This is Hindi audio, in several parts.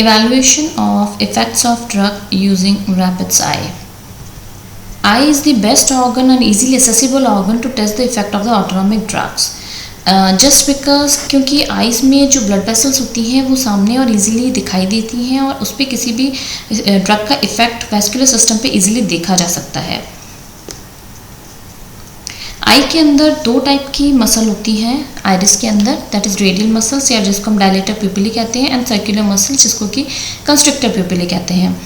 Evaluation of effects of drug using rabbit's eye. Eye is the best organ and easily accessible organ to test the effect of the autonomic drugs. Just because क्योंकि आइज़ में जो ब्लड वेसल्स होती हैं वो सामने और इजीली दिखाई देती हैं और उस पर किसी भी ड्रग का इफेक्ट वैस्कुलर सिस्टम पे इजीली देखा जा सकता है. आई के अंदर दो टाइप की मसल होती हैं आइरिस के अंदर, दैट इज़ रेडियल मसल्स या जिसको हम डायलेटर प्यूपिली कहते हैं, एंड सर्कुलर मसल्स जिसको कि कंस्ट्रिक्टर प्यूपिली कहते हैं.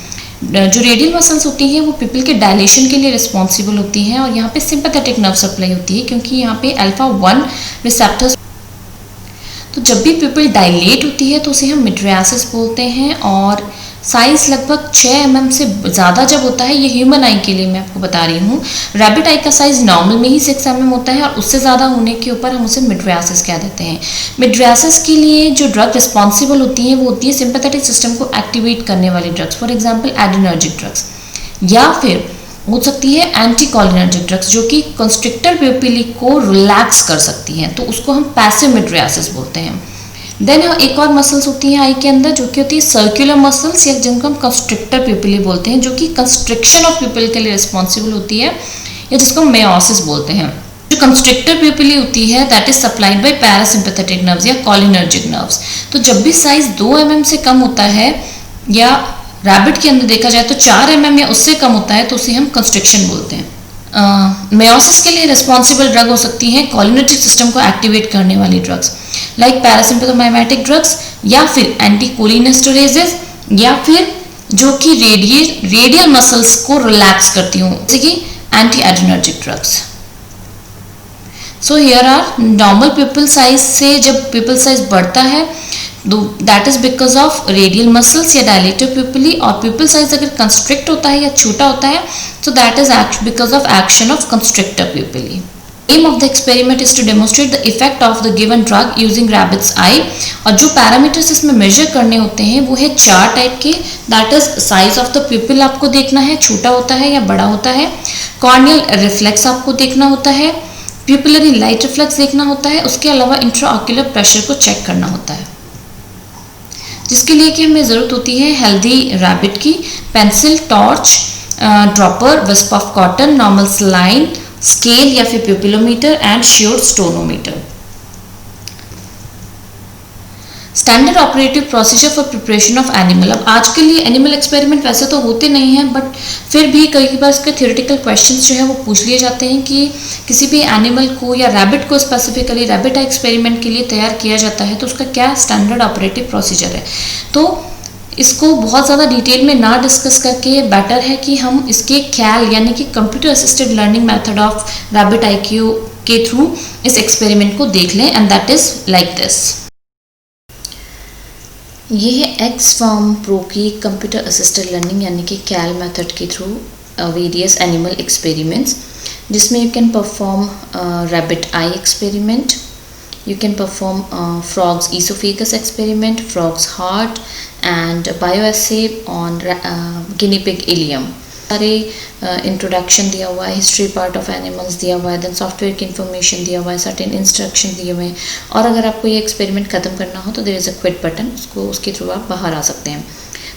जो रेडियल मसल्स होती हैं वो पिपल के डायलेशन के लिए रिस्पॉन्सिबल होती हैं और यहाँ पे सिंपैथेटिक नर्व सप्लाई होती है क्योंकि यहाँ पे अल्फा 1 रिसेप्टर्स. तो जब भी पिपल डायलेट होती है तो उसे हम मिड्रियासिस बोलते हैं और साइज लगभग 6 mm से ज़्यादा जब होता है, ये ह्यूमन आई के लिए मैं आपको बता रही हूँ. रैबिट आई का साइज नॉर्मल में ही 6 mm होता है और उससे ज़्यादा होने के ऊपर हम उसे मिड्रियासिस कह देते हैं. मिड्रियासिस के लिए जो ड्रग रिस्पॉन्सिबल होती हैं वो होती है सिंपैथेटिक सिस्टम को एक्टिवेट करने वाली drugs, for example adrenergic drugs, या फिर हो सकती है एंटी कोलिनर्जिक ड्रग्स जो कि कंस्ट्रिक्टर प्यूपिली को रिलैक्स कर सकती हैं, तो उसको हम पैसिव मिड्रियासिस बोलते हैं. देन एक और मसल्स होती हैं आई के अंदर जो कि होती है सर्कुलर मसल्स या जिनको हम कंस्ट्रिक्टर प्यूपिली बोलते हैं, जो कि कंस्ट्रिक्शन ऑफ प्यूपिल के लिए रिस्पॉन्सिबल होती है या जिसको हम मेयोसिस बोलते हैं. जो कंस्ट्रिक्टर प्यूपिली होती है that is supplied by parasympathetic nerves या कोलिनर्जिक नर्व्स. तो जब भी साइज 2 mm से कम होता है या रैबिट के अंदर देखा जाए तो 4 mm या उससे कम होता है तो उसे हम कंस्ट्रिक्शन बोलते हैं. मेयोसिस के लिए रिस्पॉन्सिबल ड्रग हो सकती हैं कोलिनर्जिक सिस्टम को एक्टिवेट करने वाली ड्रग्स लाइक पैरासिम्पैथोमाइमेटिक ड्रग्स या फिर एंटीकोलिनेस्टरेजेस या फिर जो कि रेडियल मसल्स को रिलैक्स करती हूँ जैसे कि anti adrenergic drugs. So here are normal pupil size से जब पिपल साइज बढ़ता है that is because of radial muscles या डायलेटर प्यूपिली, और पिपल साइज अगर कंस्ट्रिक्ट होता है या छोटा होता है तो that is because of action of constrictor pupillae. Aim of the experiment is to demonstrate the effect of the given drug using rabbits eye. और जो पैरामीटर्स इसमें मेजर करने होते हैं वो है 4 टाइप के, that is size of the प्यूपिल आपको देखना है, छोटा होता है या बड़ा होता है. कॉर्नियल रिफ्लेक्स आपको देखना होता है, प्यूपिलरी लाइट रिफ्लेक्स देखना होता है, उसके अलावा इंट्राऑक्यूलर प्रेशर को चेक करना होता है, जिसके लिए कि हमें ज़रूरत होती है हेल्दी रैबिट की pencil, torch, dropper, wisp of cotton, normal saline, scale या फिर प्यूपिलोमीटर एंड श्योर tonometer. Standard operative procedure for preparation of animal. अब आज के लिए एनिमल एक्सपेरिमेंट वैसे तो होते नहीं हैं बट फिर भी कई बार इसके थियोरेटिकल क्वेश्चंस जो है वो पूछ लिए जाते हैं कि किसी भी एनिमल को या रैबिट को स्पेसिफिकली रैबिट एक्सपेरिमेंट के लिए तैयार किया जाता है तो उसका क्या स्टैंडर्ड ऑपरेटिव प्रोसीजर है. तो इसको बहुत ज़्यादा डिटेल में ना डिस्कस करके बेटर है कि हम इसके कैल यानी कि computer assisted learning method of rabbit IQ के थ्रू इस एक्सपेरिमेंट को देख लें, and that is like this. ये है XFARM Pro की कंप्यूटर असिस्टेड लर्निंग यानी कि कैल मेथड के थ्रू वेरियस एनिमल एक्सपेरिमेंट्स, जिसमें you can perform rabbit eye experiment, you can perform frogs esophagus experiment, frogs heart and bioassay on guinea pig ileum. सारे इंट्रोडक्शन दिया हुआ है, हिस्ट्री पार्ट ऑफ एनिमल्स दिया हुआ है, देन सॉफ्टवेयर की इन्फॉर्मेशन दिया हुआ है, सर्टेन इंस्ट्रक्शन दिए हुए हैं. और अगर आपको ये एक्सपेरिमेंट ख़त्म करना हो तो there is a quit button, उसके थ्रू आप बाहर आ सकते हैं.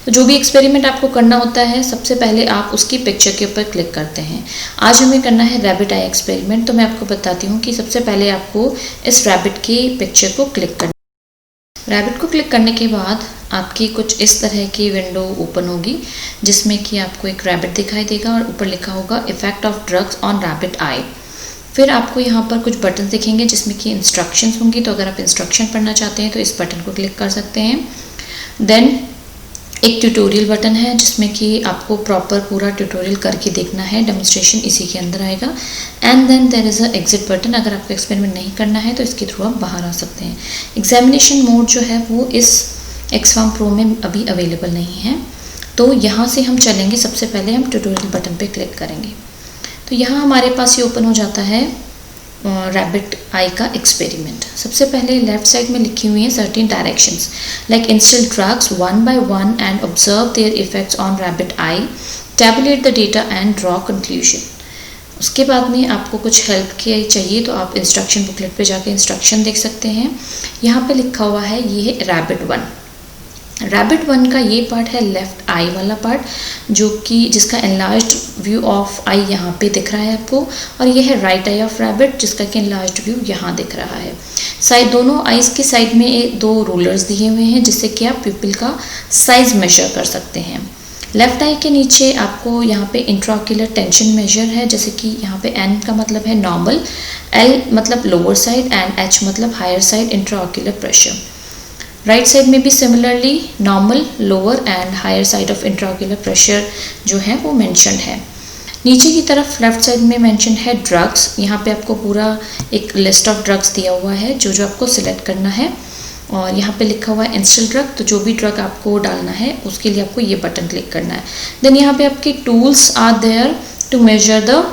तो जो भी एक्सपेरिमेंट आपको करना होता है सबसे पहले आप उसकी पिक्चर के ऊपर क्लिक करते हैं. आज हमें करना है रैबिट आई एक्सपेरिमेंट, तो मैं आपको बताती हूँ कि सबसे पहले आपको इस रैबिट की पिक्चर को क्लिक करना. रैबिट को क्लिक करने के बाद आपकी कुछ इस तरह की विंडो ओपन होगी जिसमें कि आपको एक रैबिट दिखाई देगा और ऊपर लिखा होगा effect of drugs on rabbit eye. फिर आपको यहाँ पर कुछ बटन दिखेंगे जिसमें कि इंस्ट्रक्शंस होंगी, तो अगर आप इंस्ट्रक्शन पढ़ना चाहते हैं तो इस बटन को क्लिक कर सकते हैं. देन एक ट्यूटोरियल बटन है जिसमें कि आपको प्रॉपर पूरा ट्यूटोरियल करके देखना है, डेमोन्स्ट्रेशन इसी के अंदर आएगा. And then there is a exit button, अगर आपको एक्सपेरिमेंट नहीं करना है तो इसके थ्रू आप बाहर आ सकते हैं. एग्जामिनेशन मोड जो है वो इस XFARM Pro में अभी अवेलेबल नहीं है, तो यहाँ से हम चलेंगे. सबसे पहले हम ट्यूटोरियल बटन पे क्लिक करेंगे तो यहाँ हमारे पास ये ओपन हो जाता है रैबिट आई का एक्सपेरिमेंट. सबसे पहले लेफ्ट साइड में लिखी हुई है certain directions like instil drugs 1 by 1 and observe there effects on rabbit I, tabulate the data and draw conclusion. उसके बाद में आपको कुछ हेल्प की चाहिए तो आप इंस्ट्रक्शन बुकलेट पे जाके इंस्ट्रक्शन देख सकते हैं. यहाँ पे लिखा हुआ है ये है रैबिट 1. रैबिट 1 का ये पार्ट है लेफ्ट आई वाला पार्ट, जो कि जिसका एनलार्ज्ड व्यू ऑफ आई यहाँ पे दिख रहा है आपको, और ये है राइट आई ऑफ रैबिट जिसका कि एनलार्ज्ड व्यू यहाँ दिख रहा है। साइड दोनों आईज के साइड में दो रूलर्स दिए हुए हैं जिससे कि आप पिपल का साइज मेजर कर सकते हैं। लेफ्ट आई के नीचे आपको यहाँ पे इंट्राऑक्यूलर टेंशन मेजर है, जैसे कि यहाँ पे एन का मतलब है नॉर्मल, एल मतलब लोअर साइड एंड एच मतलब higher side intraocular pressure. Right side में भी similarly normal, lower and higher side of intraocular pressure जो है वो मेंशन्ड है। नीचे की तरफ लेफ्ट साइड में मेंशन है ड्रग्स। यहाँ पे आपको पूरा एक लिस्ट ऑफ ड्रग्स दिया हुआ है जो आपको सिलेक्ट करना है, और यहाँ पे लिखा हुआ है इंस्टिल ड्रग, तो जो भी ड्रग आपको डालना है उसके लिए आपको ये बटन क्लिक करना है। देन यहाँ पे आपके tools are there to measure the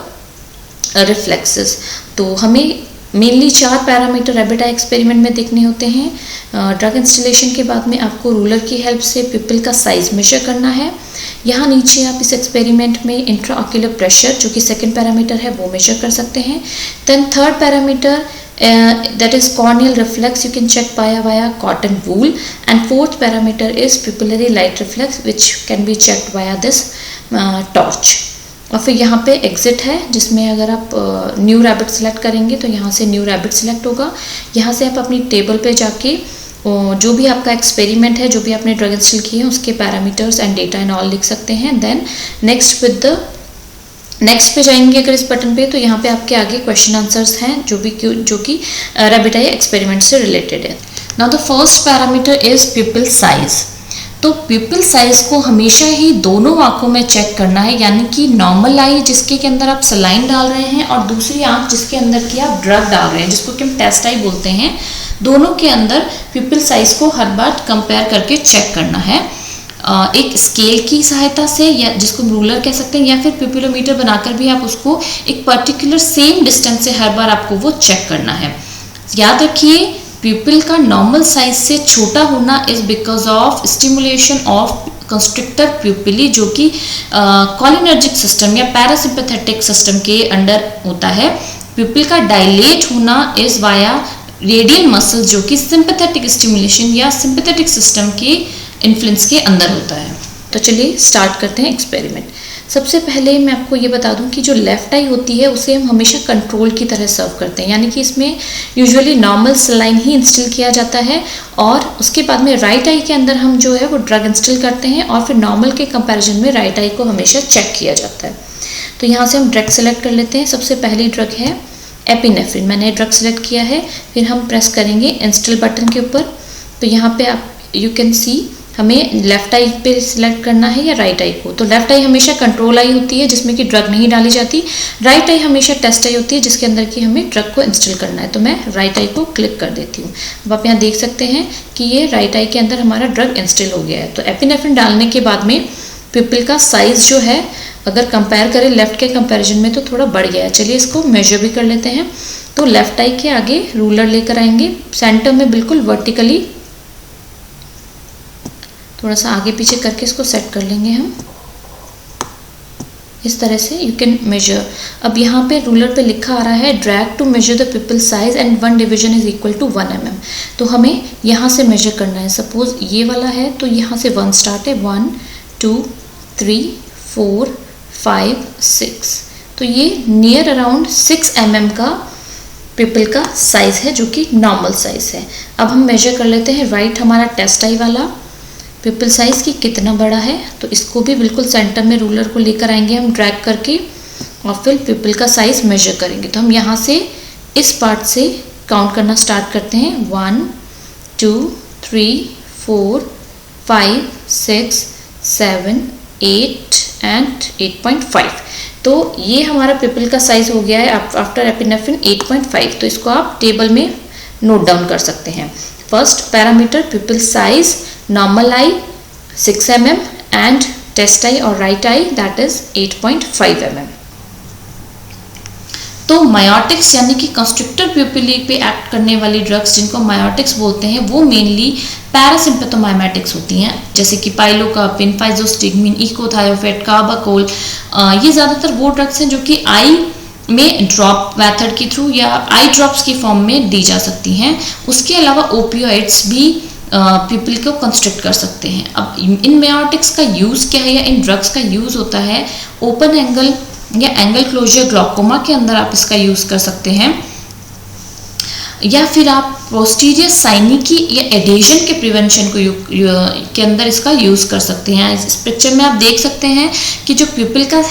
reflexes. तो हमें mainly 4 parameter rabbit eye experiment में देखने होते हैं। ड्रग इंस्टॉलेशन के बाद में आपको रूलर की हेल्प से पिपल का साइज मेजर करना है। यहाँ नीचे आप इस एक्सपेरिमेंट में इंट्राऑक्यूलर प्रेशर जो कि सेकंड पैरामीटर है वो मेजर कर सकते हैं। Then third parameter that is corneal reflex, you can check via cotton wool, and fourth parameter is pupillary light reflex which can be checked via this torch। और फिर यहाँ पे एग्जिट है जिसमें अगर आप न्यू रैबिट सेलेक्ट करेंगे तो यहाँ से न्यू रैबिट सेलेक्ट होगा। यहाँ से आप अपनी टेबल पे जाके जो भी आपका एक्सपेरिमेंट है, जो भी आपने ड्रग इंस्टॉल किए हैं उसके parameters and data and all लिख सकते हैं। देन नेक्स्ट पे जाएंगे अगर इस बटन पे, तो यहाँ पे आपके आगे क्वेश्चन आंसर्स हैं जो कि रैबिट आई एक्सपेरिमेंट से रिलेटेड है। Now the first parameter is people size. तो पिपल साइज को हमेशा ही दोनों आंखों में चेक करना है, यानी कि नॉर्मल आई जिसके के अंदर आप सलाइन डाल रहे हैं और दूसरी आंख जिसके अंदर की आप ड्रग डाल रहे हैं, जिसको कि हम टेस्ट आई बोलते हैं। दोनों के अंदर पिपल साइज को हर बार कंपेयर करके चेक करना है एक स्केल की सहायता से, या जिसको रूलर कह सकते हैं, या फिर पिपिलोमीटर बनाकर भी आप उसको एक पर्टिकुलर सेम डिस्टेंस से हर बार आपको वो चेक करना है। याद रखिए पिपल का नॉर्मल साइज से छोटा होना is because of stimulation of constrictor pupillae, जो कि कॉलिनर्जिक सिस्टम या पैरासिम्पैथेटिक सिस्टम के अंडर होता है। पिपल का डायलेट होना इज वाया रेडियल मसल्स, जो कि सिंपैथेटिक स्टिमुलेशन या सिंपैथेटिक सिस्टम के इन्फ्लुएंस के अंदर होता है। तो चलिए स्टार्ट करते हैं एक्सपेरिमेंट। सबसे पहले मैं आपको ये बता दूं कि जो लेफ्ट आई होती है उसे हम हमेशा कंट्रोल की तरह सर्व करते हैं, यानी कि इसमें यूजुअली नॉर्मल सलाइन ही इंस्टिल किया जाता है, और उसके बाद में राइट आई के अंदर हम जो है वो ड्रग इंस्टिल करते हैं, और फिर नॉर्मल के कंपैरिजन में राइट आई को हमेशा चेक किया जाता है। तो यहाँ से हम ड्रग सेलेक्ट कर लेते हैं। सबसे पहली ड्रग है एपिनेफ्रिन। मैंने ड्रग सेलेक्ट किया है, फिर हम प्रेस करेंगे इंस्टिल बटन के ऊपर। तो यहाँ पे आप यू कैन सी हमें लेफ्ट आई पे सिलेक्ट करना है या राइट आई को। तो लेफ्ट आई हमेशा कंट्रोल आई होती है जिसमें कि ड्रग नहीं डाली जाती, राइट आई हमेशा टेस्ट आई होती है जिसके अंदर की हमें ड्रग को इंस्टॉल करना है। तो मैं राइट आई को क्लिक कर देती हूँ। अब आप यहाँ देख सकते हैं कि ये राइट आई के अंदर हमारा ड्रग इंस्टॉल हो गया है। तो एपिनेफ्रिन डालने के बाद में पिपल का साइज जो है अगर कंपेयर करें लेफ्ट के कंपेरिजन में तो थोड़ा बढ़ गया है। चलिए इसको मेजर भी कर लेते हैं। तो लेफ्ट आई के आगे रूलर लेकर आएंगे, सेंटर में बिल्कुल वर्टिकली थोड़ा सा आगे पीछे करके इसको सेट कर लेंगे हम इस तरह से। You can measure. अब यहाँ पे रूलर पे लिखा आ रहा है drag to measure the pupil size and 1 division is equal to 1 mm। तो हमें यहाँ से मेजर करना है। सपोज ये वाला है तो यहाँ से 1 स्टार्ट है, 1 2 3 4 5 6। तो ये नियर अराउंड 6 mm का पिपल का साइज है जो कि नॉर्मल साइज है। अब हम मेजर कर लेते हैं राइट हमारा टेस्ट आई वाला पिपल साइज की कितना बड़ा है। तो इसको भी बिल्कुल सेंटर में रूलर को लेकर आएंगे हम ड्रैग करके, और फिर पिपल का साइज मेजर करेंगे। तो हम यहाँ से इस पार्ट से काउंट करना स्टार्ट करते हैं, 1 2 3 4 5 6 7 8 एंड 8.5। तो ये हमारा पिपल का साइज हो गया है आफ्टर एपिनेफ्रिन 8.5। तो इसको आप टेबल में नोट डाउन कर सकते हैं। First parameter pupil size, normal eye 6 mm and test eye और right eye that is 8.5 mm। तो मायोटिक्स यानी कि कंस्ट्रिक्टर प्यूपिली पे एक्ट करने वाली ड्रग्स जिनको मायोटिक्स बोलते हैं वो मेनली पैरासिम्पैथोमाइमेटिक्स होती हैं, जैसे कि पाइलोकार्पिन, फाइजोस्टिगमिन, इकोथायोफेट, कार्बाकोल। ये ज़्यादातर वो ड्रग्स हैं जो कि आई में ड्रॉप मेथड के थ्रू या आई ड्रॉप्स की फॉर्म में दी जा सकती हैं। उसके अलावा ओपियोइड्स भी पीपल को कंस्ट्रक्ट कर सकते हैं। अब इन मायोटिक्स का यूज़ क्या है या इन ड्रग्स का यूज़ होता है ओपन एंगल या एंगल क्लोजर ग्लॉकोमा के अंदर आप इसका यूज़ कर सकते हैं, या फिर आप पोस्टीरियर साइनिकी या एडेशन के प्रिवेंशन को के अंदर इसका यूज़ कर सकते हैं। इस पिक्चर में आप देख सकते हैं कि जो प्यूपिल का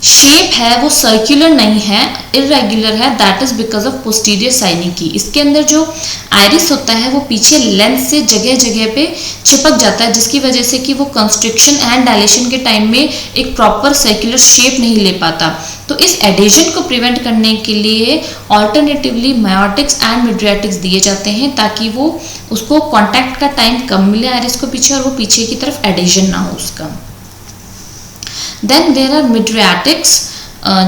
शेप है वो सर्कुलर नहीं है, इरेगुलर है, that is because of posterior synechiae. इसके अंदर जो आइरिस होता है वो पीछे लेंस से जगह जगह पे चिपक जाता है, जिसकी वजह से कि वो कंस्ट्रिक्शन एंड डायलेशन के टाइम में एक प्रॉपर सर्कुलर शेप नहीं ले पाता। तो इस एडेशन को प्रिवेंट करने के लिए ऑल्टरनेटिवली मायोटिक्स एंड मिड्रियाटिक्स दिए जाते हैं, ताकि वो उसको कॉन्टैक्ट का टाइम कम मिले आइरिस को पीछे, और वो पीछे की तरफ एडेशन ना हो उसका। देन देयर आर मिड्रियाटिक्स,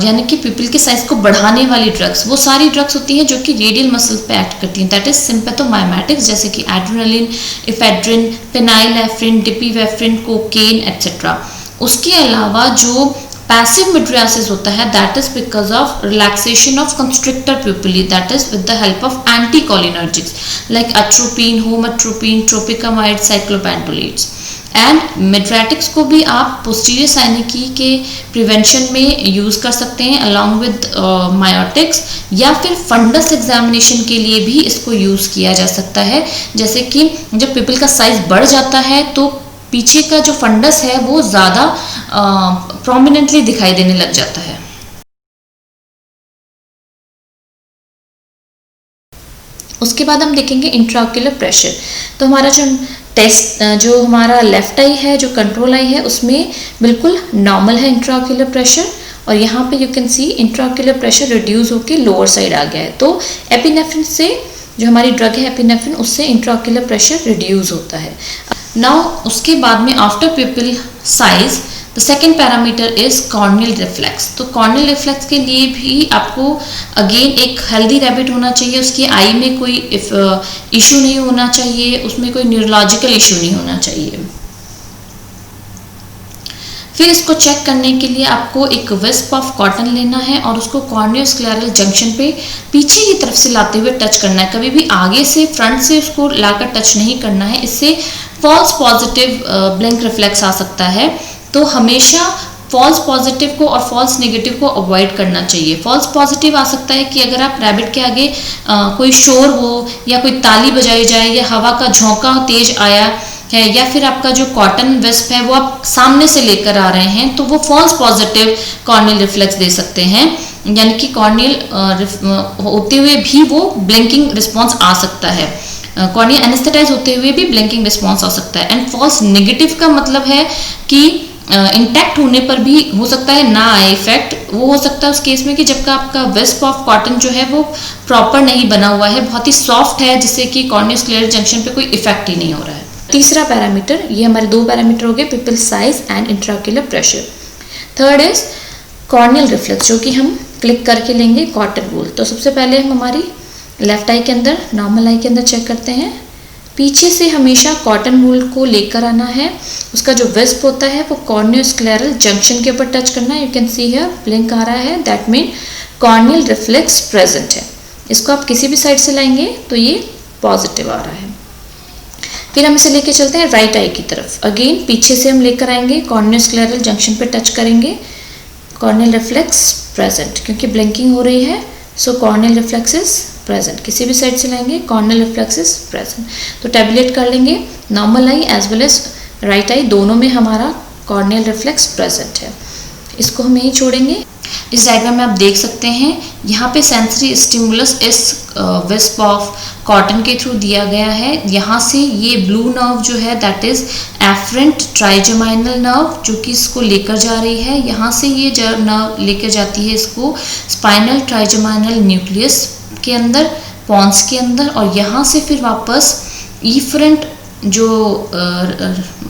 यानी कि पीपल के साइज को बढ़ाने वाली ड्रग्स। वो सारी ड्रग्स होती हैं जो कि रेडियल मसल्स पे एक्ट करती हैं, दैट इज सिम्पैथोमाइमेटिक्स, जैसे कि adrenaline, ephedrine, phenylephrine, dipivefrin, cocaine etcetera. उसके अलावा जो पैसिव मिड्रियासिस होता है that is because of relaxation of constrictor pupillae, that is with the help of anticholinergics like atropine, homatropine, tropicamide, cyclopentolates. And mydriatics को भी आप पोस्टीरियर साइनिकी के प्रिवेंशन में यूज़ कर सकते हैं अलॉन्ग विद मायोटिक्स, या फिर फंडस एग्जामिनेशन के लिए भी इसको यूज़ किया जा सकता है। जैसे कि जब पीपल का साइज बढ़ जाता है तो पीछे का जो फंडस है वो ज़्यादा प्रोमिनेंटली दिखाई देने लग जाता है। उसके बाद हम देखेंगे इंट्राओक्यूलर प्रेशर। तो हमारा जो हमारा लेफ्ट आई है, जो कंट्रोल आई है, उसमें बिल्कुल नॉर्मल है इंट्राओक्यूलर प्रेशर, और यहाँ पे you can C intraocular pressure reduce होकर लोअर साइड आ गया है। तो एपिनेफ्रिन से, जो हमारी ड्रग है एपिनेफ्रिन, उससे इंट्राओक्यूलर प्रेशर रिड्यूस होता है। नाउ उसके बाद में after प्यूपिल size the second parameter is corneal reflex. तो कॉर्नियल रिफ्लेक्स के लिए भी आपको अगेन एक हेल्दी रैबिट होना चाहिए, उसकी आई में कोई इशू नहीं होना चाहिए, उसमें कोई न्यूरोलॉजिकल इशू नहीं होना चाहिए। फिर इसको चेक करने के लिए आपको एक विस्प ऑफ कॉटन लेना है और उसको कॉर्नियोस्क्लेरल जंक्शन पे पीछे की तरफ से लाते हुए टच करना है, कभी भी आगे से फ्रंट से उसको लाकर टच नहीं करना है, इससे फॉल्स पॉजिटिव ब्लिंक रिफ्लेक्स आ सकता है। तो हमेशा फॉल्स पॉजिटिव को और फॉल्स नेगेटिव को अवॉइड करना चाहिए। फॉल्स पॉजिटिव आ सकता है कि अगर आप रैबिट के आगे कोई शोर हो, या कोई ताली बजाई जाए, या हवा का झोंका तेज आया है, या फिर आपका जो कॉटन विस्प है वो आप सामने से लेकर आ रहे हैं, तो वो फॉल्स पॉजिटिव कॉर्नियल रिफ्लेक्स दे सकते हैं, यानी कि कॉर्नियल होते हुए भी वो ब्लिंकिंग रिस्पॉन्स आ सकता है, कॉर्निया एनेस्थेटाइज होते हुए भी ब्लिंकिंग रिस्पॉन्स आ सकता है। एंड फॉल्स नेगेटिव का मतलब है कि इंटैक्ट होने पर भी हो सकता है ना आए इफेक्ट। वो हो सकता है उस केस में कि जबकि आपका विस्प ऑफ कॉटन जो है वो प्रॉपर नहीं बना हुआ है, बहुत ही सॉफ्ट है, जिससे कि कॉर्नियोस्क्लेरल जंक्शन पे कोई इफेक्ट ही नहीं हो रहा है। तीसरा पैरामीटर, ये हमारे दो पैरामीटर हो गए, people size and intraocular pressure. Third is corneal reflex, जो कि हम क्लिक करके लेंगे कॉटन वूल। तो सबसे पहले हम हमारी लेफ्ट आई के अंदर, नॉर्मल आई के अंदर चेक करते हैं। पीछे से हमेशा कॉटन वूल को लेकर आना है, उसका जो विस्प होता है वो कॉर्नियोस्क्लेरल जंक्शन के ऊपर टच करना है। You can see here blink आ रहा है, that mean corneal reflex present है। इसको आप किसी भी साइड से लाएंगे तो ये पॉजिटिव आ रहा है। फिर हम इसे लेके चलते हैं राइट आई की तरफ। अगेन पीछे से हम लेकर आएंगे, कॉर्नियोस्क्लेरल जंक्शन पे टच करेंगे, कॉर्नियल रिफ्लेक्स प्रेजेंट, क्योंकि ब्लिंकिंग हो रही है, so corneal reflex is present. किसी भी साइड से लाएंगे, कॉर्नियल रिफ्लेक्स इज प्रेजेंट। तो टैबुलेट कर लेंगे, normal eye as well as right eye दोनों में हमारा कॉर्नियल रिफ्लेक्स प्रेजेंट है। इसको हम यहीं छोड़ेंगे। इस डायग्राम में आप देख सकते हैं, यहाँ पे सेंसरी स्टिमुलस इस विस्प ऑफ कॉटन के थ्रू दिया गया है। यहाँ से ये ब्लू नर्व जो है that is afferent trigeminal nerve, जो कि इसको लेकर जा रही है। यहाँ से ये नर्व लेकर जाती है इसको स्पाइनल ट्राइजेमाइनल न्यूक्लियस के अंदर, पॉन्स के अंदर, और यहाँ से फिर वापस इफरेंट जो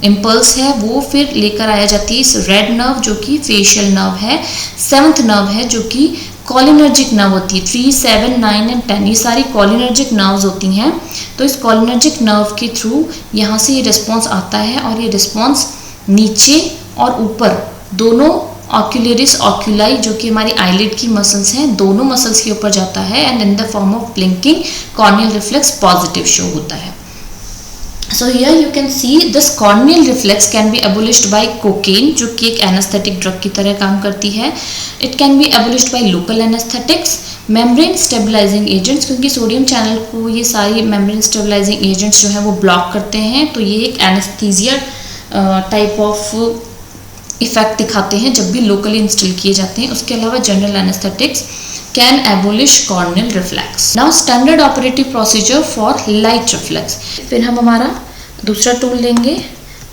इम्पल्स है वो फिर लेकर आया जाती है इस रेड नर्व, जो कि फेशियल नर्व है। सेवंथ नर्व है जो कि कॉलिनर्जिक नर्व होती है। 3, 7, 9 एंड 10 ये सारी कॉलिनर्जिक नर्व्स होती हैं। तो इस कॉलिनर्जिक नर्व के थ्रू यहाँ से ये रिस्पॉन्स आता है, और ये रिस्पॉन्स नीचे और ऊपर दोनों ऑक्यूलरिस ऑक्यूलाई, जो कि हमारी आईलिड की मसल्स हैं, दोनों मसल्स के ऊपर जाता है, and in the form of blinking corneal reflex positive show होता है। So here you can see this corneal reflex can be abolished by cocaine, जो कि एक एनेस्थेटिक ड्रग की तरह काम करती है. It can be abolished by local anaesthetics, membrane stabilising agents, क्योंकि सोडियम चैनल को ये सारी मेम्ब्रेन स्टेबलाइजिंग एजेंट्स जो है वो ब्लॉक करते हैं, तो ये एक एनेस्थीसिया टाइप ऑफ इफेक्ट दिखाते हैं जब भी लोकली इंस्टॉल किए जाते हैं. उसके अलावा general anaesthetics can abolish corneal reflex. Now standard operative procedure for light reflex. फिर हम हमारा दूसरा टूल लेंगे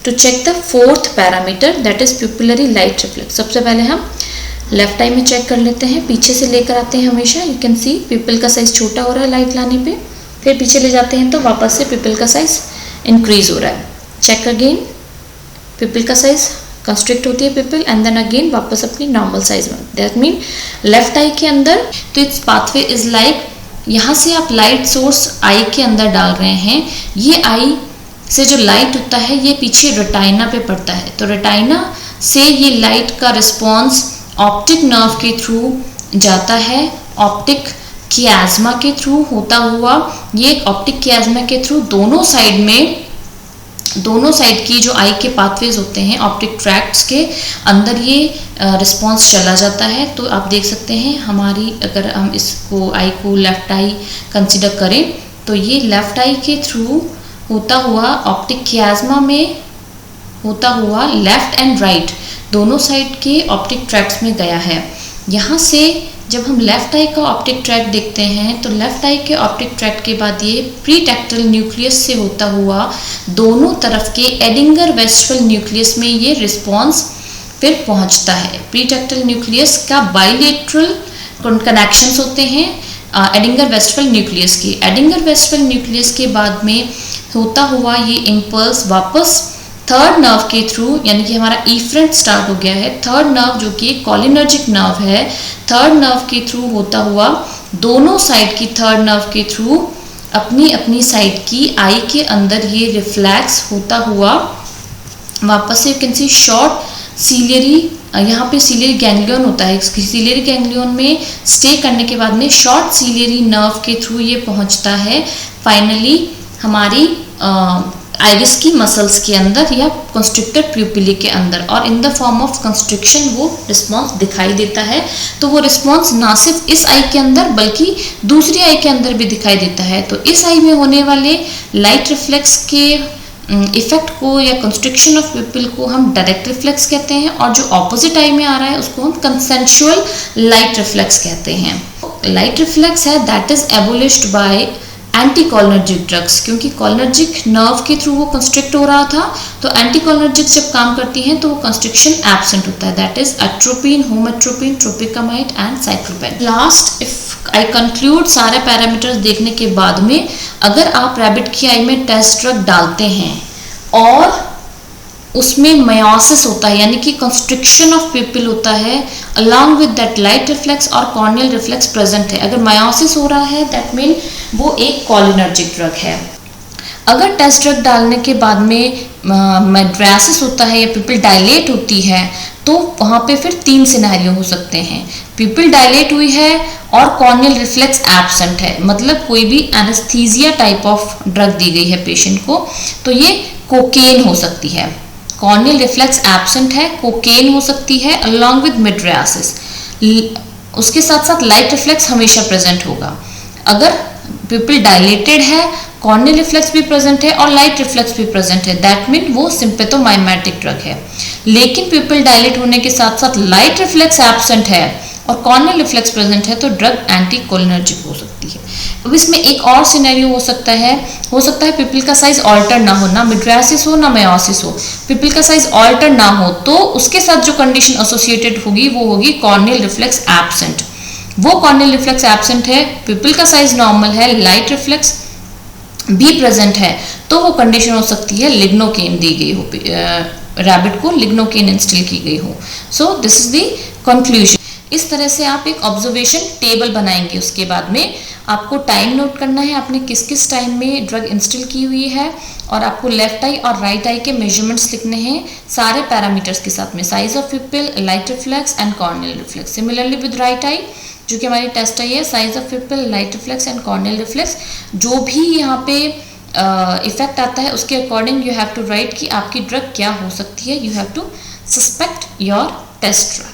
to check the fourth parameter, that is pupillary light reflex. सबसे पहले हम लेफ्ट आई में चेक कर लेते हैं, पीछे से लेकर आते हैं हमेशा. यू कैन सी पिपल का साइज छोटा हो रहा है लाइट लाने पे, फिर पीछे ले जाते हैं तो वापस से पिपल का साइज इंक्रीज हो रहा है. चेक अगेन, पिपल का साइज कंस्ट्रिक्ट होती है पिपल एंड देन अगेन वापस अपनी नॉर्मल साइज में. दैट मीन लेफ्ट आई के अंदर तो इट्स पाथवे इज लाइक, यहाँ से आप लाइट सोर्स आई के अंदर डाल रहे हैं, ये आई से जो लाइट होता है ये पीछे रेटाइना पे पड़ता है, तो रेटाइना से ये लाइट का रिस्पॉन्स ऑप्टिक नर्व के थ्रू जाता है, ऑप्टिक कियाज्मा के थ्रू होता हुआ, ये ऑप्टिक कियाज्मा के थ्रू दोनों साइड की जो आई के पाथवेज होते हैं ऑप्टिक ट्रैक्ट्स के अंदर ये रिस्पॉन्स चला जाता है. तो आप देख सकते हैं हमारी, अगर हम इसको आई को लेफ्ट आई कंसिडर करें तो ये लेफ्ट आई के थ्रू होता हुआ ऑप्टिक कियाज्मा में होता हुआ लेफ्ट एंड राइट दोनों साइड के ऑप्टिक ट्रैक्ट्स में गया है. यहाँ से जब हम लेफ्ट आई का ऑप्टिक ट्रैक्ट देखते हैं तो लेफ्ट आई के ऑप्टिक ट्रैक्ट के बाद ये प्रीटेक्टल न्यूक्लियस से होता हुआ दोनों तरफ के एडिंगर वेस्ट्रल न्यूक्लियस में ये रिस्पॉन्स फिर पहुंचता है. प्रीटेक्टल न्यूक्लियस का बाइलेटरल कनेक्शंस होते हैं एडिंगर वेस्ट्रल न्यूक्लियस के. एडिंगर वेस्ट्रल न्यूक्लियस के बाद में होता हुआ ये इम्पल्स वापस थर्ड नर्व के थ्रू, यानी कि हमारा इफ्रेंट स्टार्ट हो गया है, थर्ड नर्व जो कि कॉलिनर्जिक नर्व है, थर्ड नर्व के थ्रू होता हुआ दोनों साइड की थर्ड नर्व के थ्रू अपनी अपनी साइड की आई के अंदर ये रिफ्लेक्स होता हुआ वापस से, you can C short ciliary, यहाँ पे सीलियरी गैंग्लियन होता है, सीलियरी गैंग्लियन में स्टे करने के बाद में शॉर्ट सीलियरी नर्व के थ्रू ये पहुँचता है फाइनली हमारी आइरिस की मसल्स के अंदर या कंस्ट्रिक्टर प्यूपिली के अंदर, और इन द फॉर्म ऑफ कंस्ट्रिक्शन वो रिस्पॉन्स दिखाई देता है. तो वो रिस्पॉन्स ना सिर्फ इस आई के अंदर बल्कि दूसरी आई के अंदर भी दिखाई देता है. तो इस आई में होने वाले लाइट रिफ्लेक्स के इफेक्ट को या कंस्ट्रिक्शन ऑफ प्यूपिल को हम डायरेक्ट रिफ्लेक्स कहते हैं, और जो ऑपोजिट आई में आ रहा है उसको हम कंसेंशुअल लाइट रिफ्लेक्स कहते हैं. लाइट रिफ्लेक्स है that is abolished by anticholinergic drugs, क्योंकि कोलिनर्जिक नर्व के थ्रू वो कंस्ट्रिक्ट हो रहा था, तो एंटीकोलिनर्जिक जब काम करती हैं तो वो कंस्ट्रिक्शन एब्सेंट होता है. That is atropine, homatropine, tropicamide and cyclopen. Last if I conclude सारे पैरामीटर्स देखने के बाद में, अगर आप रैबिट की आई में टेस्ट ड्रग डालते हैं और उसमें मायोसिस होता है यानी कि कंस्ट्रिक्शन ऑफ पिपिल होता है, along with that light reflex और कॉर्नियल रिफ्लेक्स प्रेजेंट है, अगर मायोसिस हो रहा है दैट मीन वो एक कोलिनर्जिक ड्रग है. अगर टेस्ट ड्रग डालने के बाद में मेड्रासिस होता है या पिपिल डायलेट होती है तो वहाँ पे फिर 3 सिनेरियो हो सकते हैं. पिपिल डायलेट हुई है और कॉर्नियल रिफ्लेक्स एब्सेंट है, मतलब कोई भी एनेस्थीसिया टाइप ऑफ ड्रग दी गई है पेशेंट को, तो ये कोकेन हो सकती है. कॉर्नियल रिफ्लेक्स एब्सेंट है, कोकेन हो सकती है अलॉन्ग विद मिड्रियासिस. उसके साथ साथ लाइट रिफ्लेक्स हमेशा प्रेजेंट होगा. अगर पिपिल डायलेटेड है, कॉर्नियल रिफ्लेक्स भी प्रेजेंट है और लाइट रिफ्लेक्स भी प्रेजेंट है, दैट मीन वो सिम्पेथोमाइमेटिक ड्रग है. लेकिन पिपिल डायलेट होने के साथ साथ लाइट रिफ्लेक्स एब्सेंट है और कॉर्नियल रिफ्लेक्स प्रेजेंट है तो ड्रग एंटीकोलिनर्जिक हो सकती है. अब इसमें एक और सिनेरियो हो सकता है पिपिल का साइज ऑल्टर ना हो, ना मिड्रियासिस हो ना मायोसिस हो, पिपिल का साइज ऑल्टर ना हो, तो उसके साथ जो कंडीशन एसोसिएटेड होगी वो होगी कॉर्नियल रिफ्लेक्स एब्सेंट. वो कॉर्नियल रिफ्लेक्स एब्सेंट है, पिपिल का साइज नॉर्मल है, लाइट रिफ्लेक्स भी प्रेजेंट है, तो वो कंडीशन हो सकती है लिग्नोकेन दी गई हो, रैबिट को लिग्नोकेन इंस्टिल की गई हो. So this is the conclusion. इस तरह से आप एक ऑब्जर्वेशन टेबल बनाएंगे. उसके बाद में आपको टाइम नोट करना है आपने किस किस टाइम में ड्रग इंस्टॉल की हुई है, और आपको लेफ्ट आई और राइट आई के मेजरमेंट्स लिखने हैं सारे पैरामीटर्स के साथ में, size of pupil, light reflex and corneal reflex. Similarly with right eye जो कि हमारी टेस्ट आई है, size of pupil, light reflex and corneal reflex. जो भी यहाँ पे इफेक्ट आता है उसके according you have to write कि आपकी ड्रग क्या हो सकती है. You have to suspect your test drug.